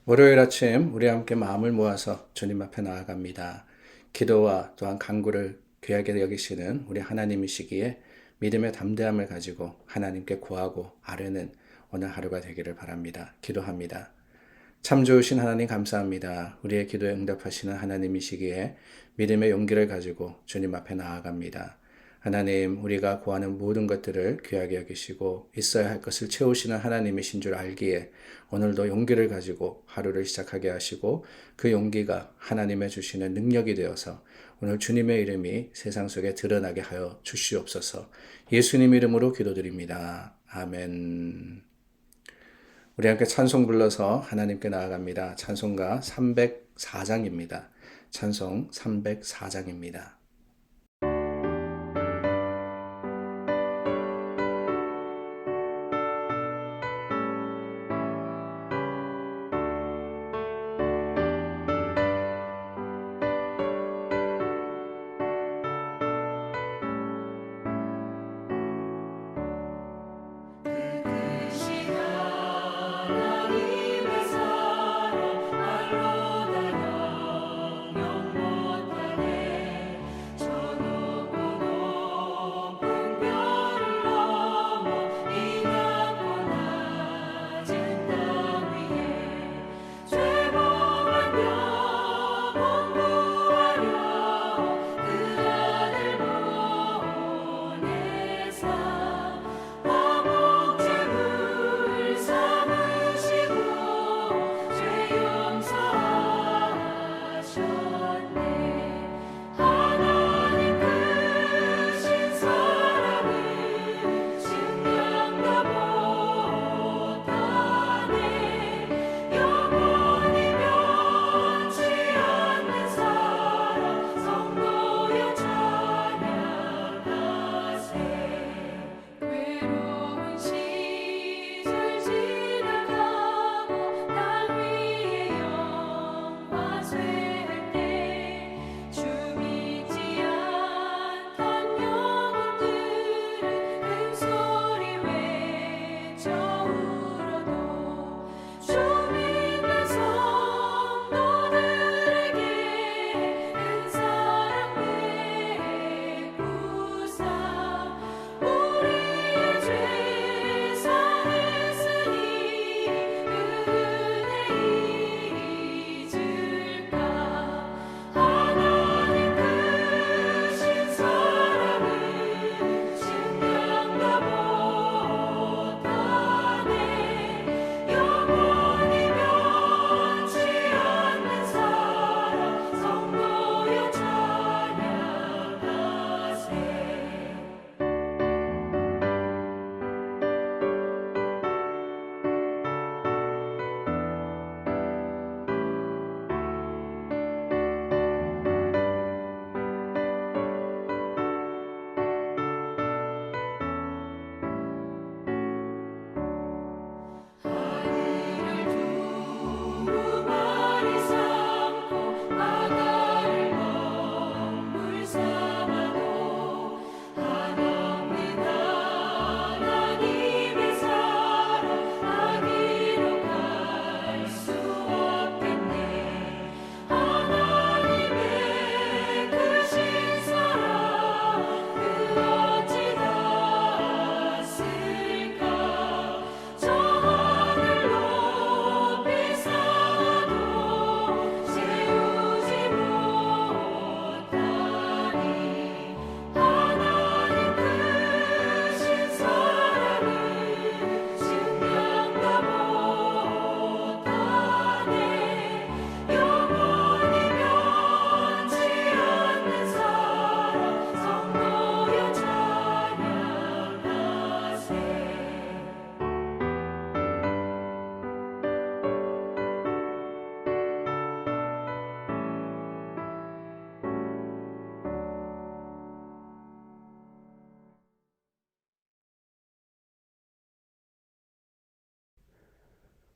월요일 아침 우리 함께 마음을 모아서 주님 앞에 나아갑니다. 기도와 또한 간구를 귀하게 여기시는 우리 하나님이시기에 믿음의 담대함을 가지고 하나님께 구하고 아뢰는 오늘 하루가 되기를 바랍니다. 기도합니다. 참 좋으신 하나님 감사합니다. 우리의 기도에 응답하시는 하나님이시기에 믿음의 용기를 가지고 주님 앞에 나아갑니다. 하나님, 우리가 구하는 모든 것들을 귀하게 여기시고 있어야 할 것을 채우시는 하나님이신 줄 알기에 오늘도 용기를 가지고 하루를 시작하게 하시고 그 용기가 하나님의 주시는 능력이 되어서 오늘 주님의 이름이 세상 속에 드러나게 하여 주시옵소서. 예수님 이름으로 기도드립니다. 아멘. 우리 함께 찬송 불러서 하나님께 나아갑니다. 찬송가 304장입니다. 찬송 304장입니다.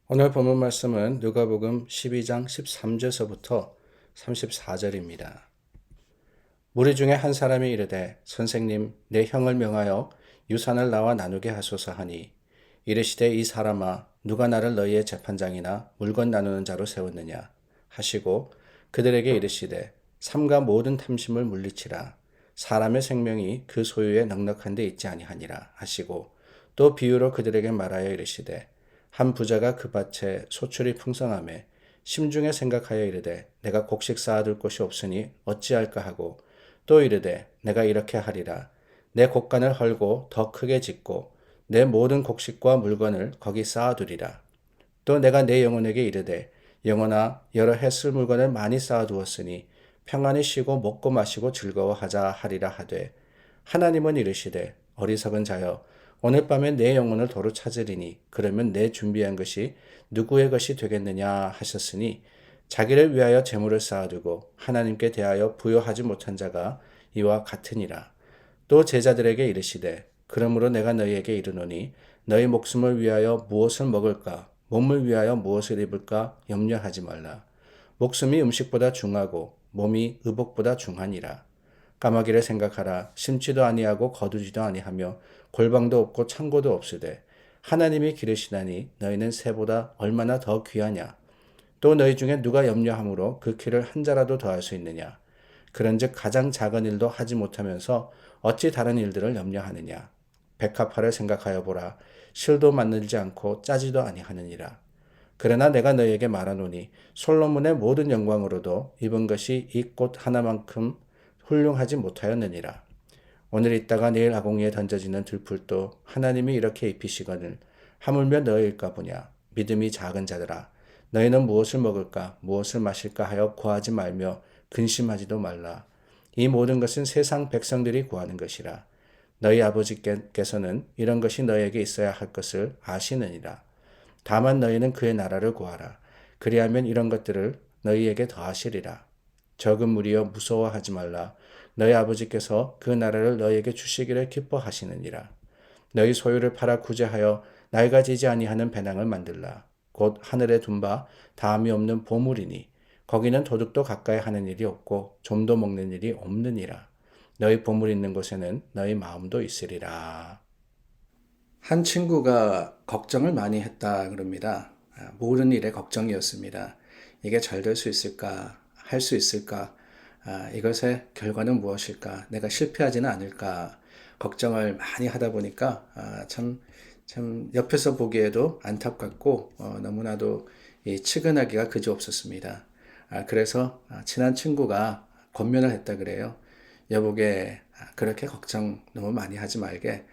오늘 본문 말씀은 누가복음 12장 13절서부터 34절입니다. 무리 중에 한 사람이 이르되 선생님 내 형을 명하여 유산을 나와 나누게 하소서 하니 이르시되 이 사람아 누가 나를 너희의 재판장이나 물건 나누는 자로 세웠느냐 하시고 그들에게 이르시되 삼가 모든 탐심을 물리치라. 사람의 생명이 그 소유에 넉넉한 데 있지 아니하니라 하시고 또 비유로 그들에게 말하여 이르시되 한 부자가 그 밭에 소출이 풍성하매 심중에 생각하여 이르되 내가 곡식 쌓아둘 곳이 없으니 어찌할까 하고 또 이르되 내가 이렇게 하리라. 내 곡간을 헐고 더 크게 짓고 내 모든 곡식과 물건을 거기 쌓아두리라. 또 내가 내 영혼에게 이르되 영혼아 여러 해 쓸 물건을 많이 쌓아두었으니 평안히 쉬고 먹고 마시고 즐거워하자 하리라 하되 하나님은 이르시되 어리석은 자여 오늘 밤에 내 영혼을 도로 찾으리니 그러면 내 준비한 것이 누구의 것이 되겠느냐 하셨으니 자기를 위하여 재물을 쌓아두고 하나님께 대하여 부여하지 못한 자가 이와 같으니라. 또 제자들에게 이르시되 그러므로 내가 너희에게 이르노니 너희 목숨을 위하여 무엇을 먹을까 몸을 위하여 무엇을 입을까 염려하지 말라. 목숨이 음식보다 중하고 몸이 의복보다 중하니라. 까마귀를 생각하라. 심지도 아니하고 거두지도 아니하며 골방도 없고 창고도 없으되 하나님이 기르시나니 너희는 새보다 얼마나 더 귀하냐. 또 너희 중에 누가 염려함으로 그 키를 한 자라도 더할 수 있느냐. 그런즉 가장 작은 일도 하지 못하면서 어찌 다른 일들을 염려하느냐. 백합화를 생각하여 보라. 실도 만들지 않고 짜지도 아니하느니라. 그러나 내가 너희에게 말하노니 솔로몬의 모든 영광으로도 입은 것이 이 꽃 하나만큼 훌륭하지 못하였느니라. 오늘 있다가 내일 아공이에 던져지는 들풀도 하나님이 이렇게 입히시거늘 하물며 너희일까 보냐. 믿음이 작은 자들아 너희는 무엇을 먹을까 무엇을 마실까 하여 구하지 말며 근심하지도 말라. 이 모든 것은 세상 백성들이 구하는 것이라. 너희 아버지께서는 이런 것이 너희에게 있어야 할 것을 아시느니라. 다만 너희는 그의 나라를 구하라. 그리하면 이런 것들을 너희에게 더하시리라. 적은 무리여 무서워하지 말라. 너희 아버지께서 그 나라를 너희에게 주시기를 기뻐하시느니라. 너희 소유를 팔아 구제하여 낡아지지 아니하는 배낭을 만들라. 곧 하늘에 둔 바 다함이 없는 보물이니 거기는 도둑도 가까이 하는 일이 없고 좀도 먹는 일이 없느니라. 너희 보물 있는 곳에는 너희 마음도 있으리라. 한 친구가 걱정을 많이 했다 그럽니다. 모든 일에 걱정이었습니다. 이게 잘 될 수 있을까? 할 수 있을까? 이것의 결과는 무엇일까? 내가 실패하지는 않을까? 걱정을 많이 하다 보니까 참 옆에서 보기에도 안타깝고 너무나도 측은하기가 그지없었습니다. 그래서 친한 친구가 권면을 했다 그래요. 여보게 그렇게 걱정 너무 많이 하지 말게.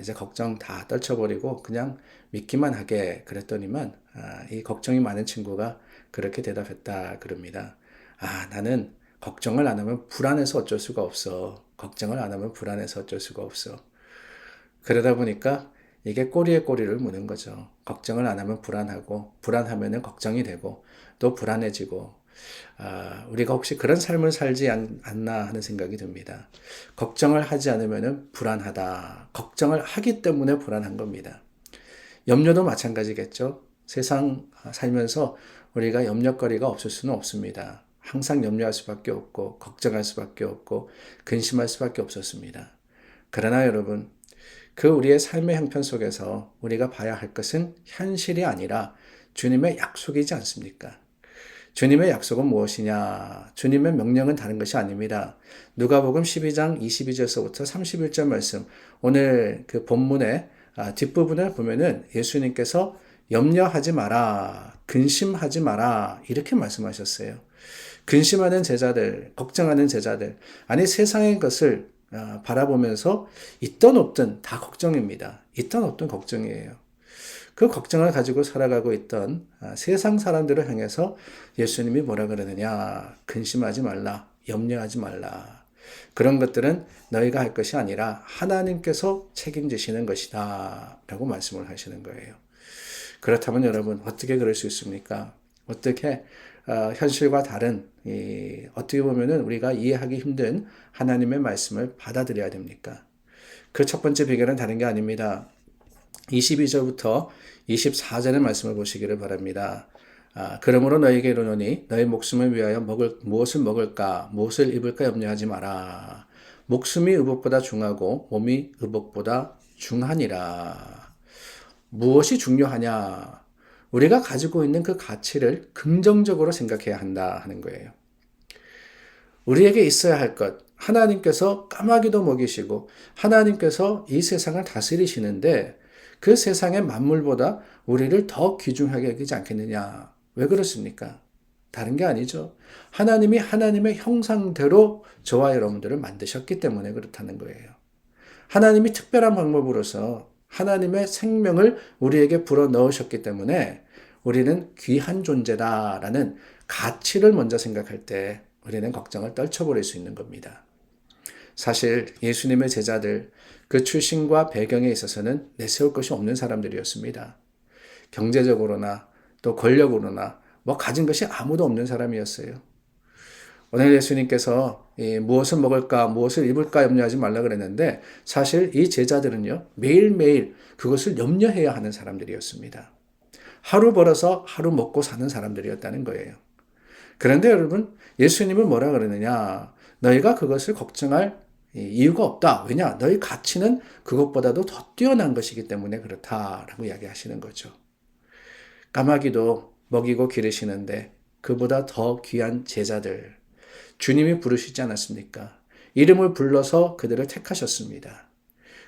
이제 걱정 다 떨쳐버리고 그냥 믿기만 하게 그랬더니만 이 걱정이 많은 친구가 그렇게 대답했다 그럽니다. 나는 걱정을 안 하면 불안해서 어쩔 수가 없어. 걱정을 안 하면 불안해서 어쩔 수가 없어. 그러다 보니까 이게 꼬리에 꼬리를 무는 거죠. 걱정을 안 하면 불안하고 불안하면은 걱정이 되고 또 불안해지고 우리가 혹시 그런 삶을 살지 않나 하는 생각이 듭니다. 걱정을 하지 않으면 불안하다. 걱정을 하기 때문에 불안한 겁니다. 염려도 마찬가지겠죠. 세상 살면서 우리가 염려거리가 없을 수는 없습니다. 항상 염려할 수밖에 없고 걱정할 수밖에 없고 근심할 수밖에 없었습니다. 그러나 여러분, 그 우리의 삶의 형편 속에서 우리가 봐야 할 것은 현실이 아니라 주님의 약속이지 않습니까? 주님의 약속은 무엇이냐? 주님의 명령은 다른 것이 아닙니다. 누가복음 12장 22절서부터 31절 말씀, 오늘 그 본문의 뒷부분을 보면은 예수님께서 염려하지 마라, 근심하지 마라 이렇게 말씀하셨어요. 근심하는 제자들, 걱정하는 제자들, 아니 세상의 것을 바라보면서 있든 없든 다 걱정입니다. 있든 없든 걱정이에요. 그 걱정을 가지고 살아가고 있던 세상 사람들을 향해서 예수님이 뭐라 그러느냐? 근심하지 말라, 염려하지 말라. 그런 것들은 너희가 할 것이 아니라 하나님께서 책임지시는 것이다 라고 말씀을 하시는 거예요. 그렇다면 여러분 어떻게 그럴 수 있습니까? 어떻게 현실과 다른 어떻게 보면은 우리가 이해하기 힘든 하나님의 말씀을 받아들여야 됩니까? 그 첫 번째 비결은 다른 게 아닙니다. 22절부터 24절의 말씀을 보시기를 바랍니다. 그러므로 너희에게 이르노니 너희 목숨을 위하여 무엇을 먹을까 무엇을 입을까 염려하지 마라. 목숨이 의복보다 중하고 몸이 의복보다 중하니라. 무엇이 중요하냐? 우리가 가지고 있는 그 가치를 긍정적으로 생각해야 한다 하는 거예요. 우리에게 있어야 할 것, 하나님께서 까마귀도 먹이시고 하나님께서 이 세상을 다스리시는데 그 세상의 만물보다 우리를 더 귀중하게 여기지 않겠느냐? 왜 그렇습니까? 다른 게 아니죠. 하나님이 하나님의 형상대로 저와 여러분들을 만드셨기 때문에 그렇다는 거예요. 하나님이 특별한 방법으로서 하나님의 생명을 우리에게 불어 넣으셨기 때문에 우리는 귀한 존재다라는 가치를 먼저 생각할 때 우리는 걱정을 떨쳐버릴 수 있는 겁니다. 사실 예수님의 제자들, 그 출신과 배경에 있어서는 내세울 것이 없는 사람들이었습니다. 경제적으로나 또 권력으로나 가진 것이 아무도 없는 사람이었어요. 오늘 예수님께서 무엇을 먹을까, 무엇을 입을까 염려하지 말라 그랬는데 사실 이 제자들은요, 매일매일 그것을 염려해야 하는 사람들이었습니다. 하루 벌어서 하루 먹고 사는 사람들이었다는 거예요. 그런데 여러분, 예수님은 뭐라 그러느냐? 너희가 그것을 걱정할 이유가 없다. 왜냐? 너희 가치는 그것보다도 더 뛰어난 것이기 때문에 그렇다라고 이야기하시는 거죠. 까마귀도 먹이고 기르시는데 그보다 더 귀한 제자들, 주님이 부르시지 않았습니까? 이름을 불러서 그들을 택하셨습니다.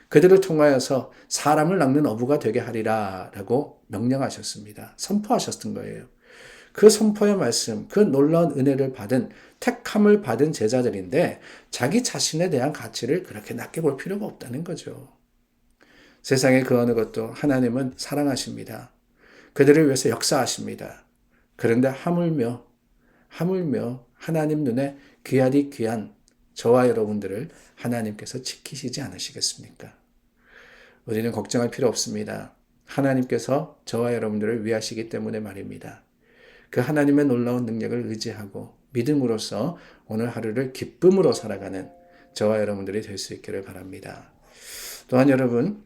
그들을 통하여서 사람을 낚는 어부가 되게 하리라 라고 명령하셨습니다. 선포하셨던 거예요. 그 선포의 말씀, 그 놀라운 은혜를 받은, 택함을 받은 제자들인데 자기 자신에 대한 가치를 그렇게 낮게 볼 필요가 없다는 거죠. 세상의 그 어느 것도 하나님은 사랑하십니다. 그들을 위해서 역사하십니다. 그런데 하물며 하나님 눈에 귀하디 귀한 저와 여러분들을 하나님께서 지키시지 않으시겠습니까? 우리는 걱정할 필요 없습니다. 하나님께서 저와 여러분들을 위하시기 때문에 말입니다. 그 하나님의 놀라운 능력을 의지하고 믿음으로써 오늘 하루를 기쁨으로 살아가는 저와 여러분들이 될 수 있기를 바랍니다. 또한 여러분,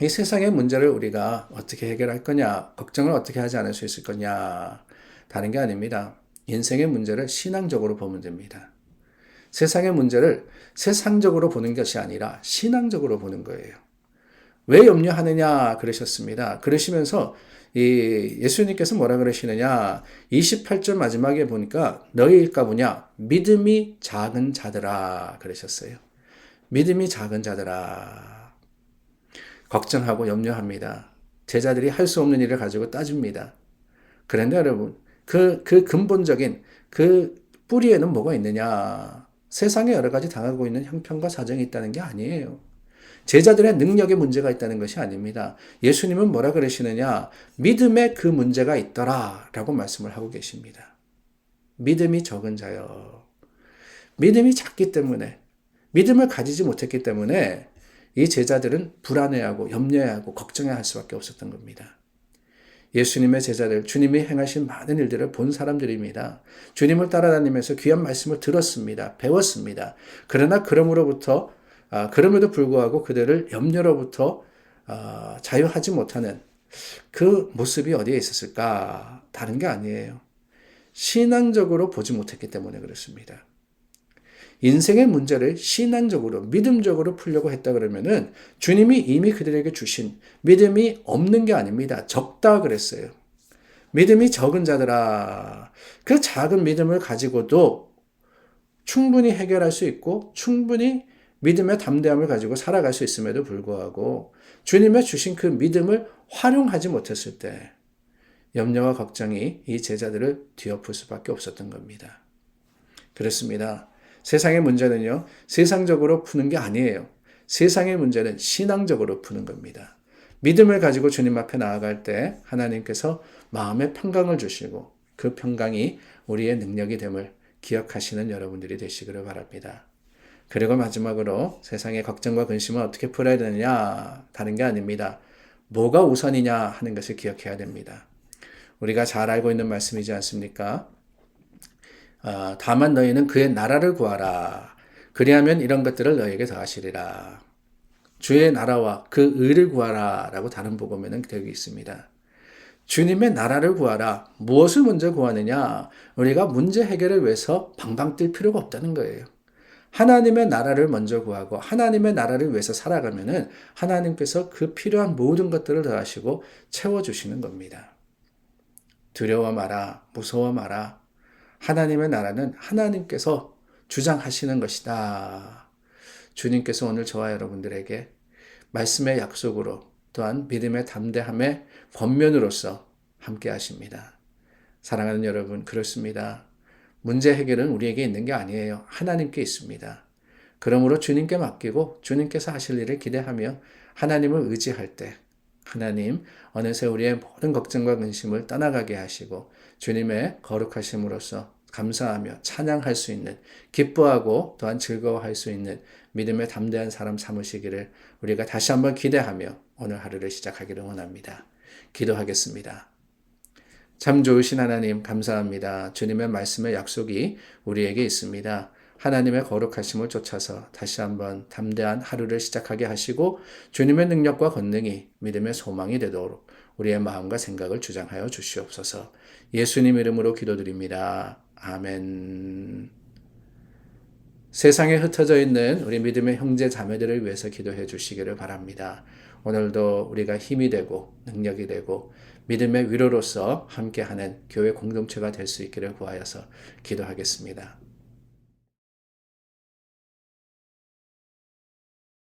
이 세상의 문제를 우리가 어떻게 해결할 거냐, 걱정을 어떻게 하지 않을 수 있을 거냐, 다른 게 아닙니다. 인생의 문제를 신앙적으로 보면 됩니다. 세상의 문제를 세상적으로 보는 것이 아니라 신앙적으로 보는 거예요. 왜 염려하느냐 그러셨습니다. 그러시면서 예수님께서 뭐라 그러시느냐, 28절 마지막에 보니까 너희일까 보냐, 믿음이 작은 자들아 그러셨어요. 믿음이 작은 자들아. 걱정하고 염려합니다. 제자들이 할 수 없는 일을 가지고 따집니다. 그런데 여러분, 그 근본적인 그 뿌리에는 뭐가 있느냐? 세상에 여러 가지 당하고 있는 형편과 사정이 있다는 게 아니에요. 제자들의 능력에 문제가 있다는 것이 아닙니다. 예수님은 뭐라 그러시느냐? 믿음에 그 문제가 있더라 라고 말씀을 하고 계십니다. 믿음이 적은 자요. 믿음이 작기 때문에, 믿음을 가지지 못했기 때문에 이 제자들은 불안해하고 염려해하고 걱정해야 할 수밖에 없었던 겁니다. 예수님의 제자들, 주님이 행하신 많은 일들을 본 사람들입니다. 주님을 따라다니면서 귀한 말씀을 들었습니다. 배웠습니다. 그러나 그럼에도 불구하고 그들을 염려로부터 자유하지 못하는 그 모습이 어디에 있었을까? 다른 게 아니에요. 신앙적으로 보지 못했기 때문에 그렇습니다. 인생의 문제를 신앙적으로, 믿음적으로 풀려고 했다 그러면은 주님이 이미 그들에게 주신 믿음이 없는 게 아닙니다. 적다 그랬어요. 믿음이 적은 자들아. 그 작은 믿음을 가지고도 충분히 해결할 수 있고 충분히 믿음의 담대함을 가지고 살아갈 수 있음에도 불구하고 주님의 주신 그 믿음을 활용하지 못했을 때 염려와 걱정이 이 제자들을 뒤엎을 수밖에 없었던 겁니다. 그렇습니다. 세상의 문제는요, 세상적으로 푸는 게 아니에요. 세상의 문제는 신앙적으로 푸는 겁니다. 믿음을 가지고 주님 앞에 나아갈 때 하나님께서 마음의 평강을 주시고 그 평강이 우리의 능력이 됨을 기억하시는 여러분들이 되시기를 바랍니다. 그리고 마지막으로 세상의 걱정과 근심을 어떻게 풀어야 되느냐? 다른 게 아닙니다. 뭐가 우선이냐 하는 것을 기억해야 됩니다. 우리가 잘 알고 있는 말씀이지 않습니까? 다만 너희는 그의 나라를 구하라. 그리하면 이런 것들을 너희에게 더하시리라. 주의 나라와 그 의를 구하라 라고 다른 복음에는 되어 있습니다. 주님의 나라를 구하라. 무엇을 먼저 구하느냐? 우리가 문제 해결을 위해서 방방 뛸 필요가 없다는 거예요. 하나님의 나라를 먼저 구하고 하나님의 나라를 위해서 살아가면은 하나님께서 그 필요한 모든 것들을 더하시고 채워주시는 겁니다. 두려워 마라, 무서워 마라. 하나님의 나라는 하나님께서 주장하시는 것이다. 주님께서 오늘 저와 여러분들에게 말씀의 약속으로 또한 믿음의 담대함의 권면으로서 함께 하십니다. 사랑하는 여러분, 그렇습니다. 문제 해결은 우리에게 있는 게 아니에요. 하나님께 있습니다. 그러므로 주님께 맡기고 주님께서 하실 일을 기대하며 하나님을 의지할 때 하나님 어느새 우리의 모든 걱정과 근심을 떠나가게 하시고 주님의 거룩하심으로써 감사하며 찬양할 수 있는, 기뻐하고 또한 즐거워할 수 있는 믿음의 담대한 사람 삼으시기를 우리가 다시 한번 기대하며 오늘 하루를 시작하기를 원합니다. 기도하겠습니다. 참 좋으신 하나님 감사합니다. 주님의 말씀의 약속이 우리에게 있습니다. 하나님의 거룩하심을 쫓아서 다시 한번 담대한 하루를 시작하게 하시고 주님의 능력과 권능이 믿음의 소망이 되도록 우리의 마음과 생각을 주장하여 주시옵소서. 예수님 이름으로 기도드립니다. 아멘. 세상에 흩어져 있는 우리 믿음의 형제 자매들을 위해서 기도해 주시기를 바랍니다. 오늘도 우리가 힘이 되고 능력이 되고 믿음의 위로로서 함께하는 교회 공동체가 될 수 있기를 구하여서 기도하겠습니다.